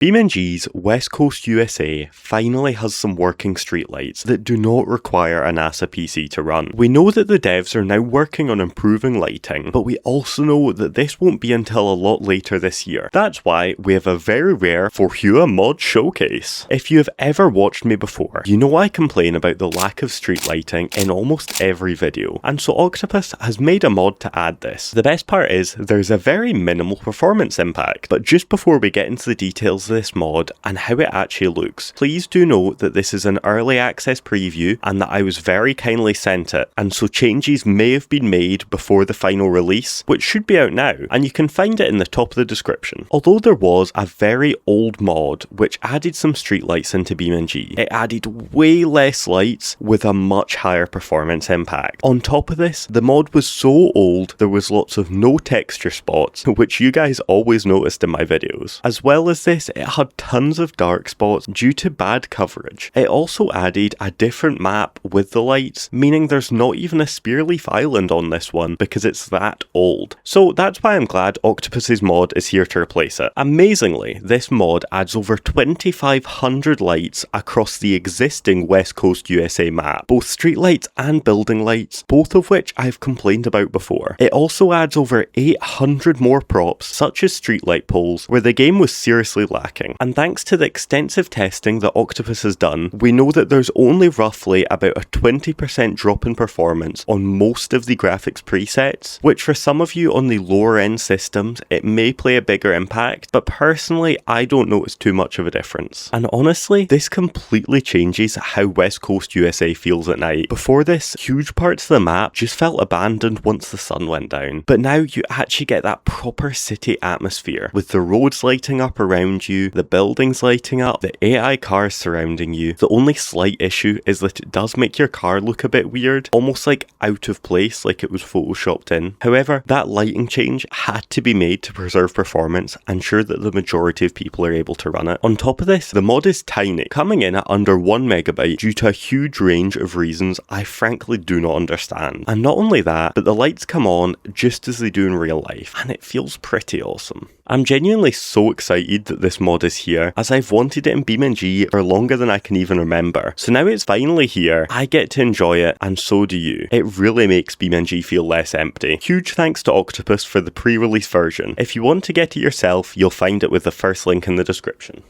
BeamNG's West Coast USA finally has some working streetlights that do not require a NASA PC to run. We know that the devs are now working on improving lighting, but we also know that this won't be until a lot later this year. That's why we have a very rare Fourhua mod showcase. If you have ever watched me before, you know I complain about the lack of street lighting in almost every video, and so Octopus has made a mod to add this. The best part is there's a very minimal performance impact, but just before we get into the details of this mod and how it actually looks, please do note that this is an early access preview and that I was very kindly sent it, and so changes may have been made before the final release, which should be out now, and you can find it in the top of the description. Although there was a very old mod which added some streetlights into BeamNG, it added way less lights with a much higher performance impact. On top of this, the mod was so old there was lots of no texture spots, which you guys always noticed in my videos. As well as this, it had tons of dark spots due to bad coverage. It also added a different map with the lights, meaning there's not even a Spearleaf Island on this one because it's that old. So that's why I'm glad Octopus's mod is here to replace it. Amazingly, this mod adds over 2,500 lights across the existing West Coast USA map, both streetlights and building lights, both of which I've complained about before. It also adds over 800 more props, such as streetlight poles, where the game was seriously lacking. And thanks to the extensive testing that Octopus has done, we know that there's only roughly about a 20% drop in performance on most of the graphics presets, which for some of you on the lower end systems, it may play a bigger impact, but personally, I don't notice too much of a difference. And honestly, this completely changes how West Coast USA feels at night. Before this, huge parts of the map just felt abandoned once the sun went down, but now you actually get that proper city atmosphere, with the roads lighting up around you, the buildings lighting up, the AI cars surrounding you. The only slight issue is that it does make your car look a bit weird, almost like out of place, like it was photoshopped in. However, that lighting change had to be made to preserve performance and ensure that the majority of people are able to run it. On top of this, the mod is tiny, coming in at under 1 megabyte due to a huge range of reasons I frankly do not understand. And not only that, but the lights come on just as they do in real life, and it feels pretty awesome. I'm genuinely so excited that this mod is here, as I've wanted it in BeamNG for longer than I can even remember. So now it's finally here, I get to enjoy it, and so do you. It really makes BeamNG feel less empty. Huge thanks to Octopus for the pre-release version. If you want to get it yourself, you'll find it with the first link in the description.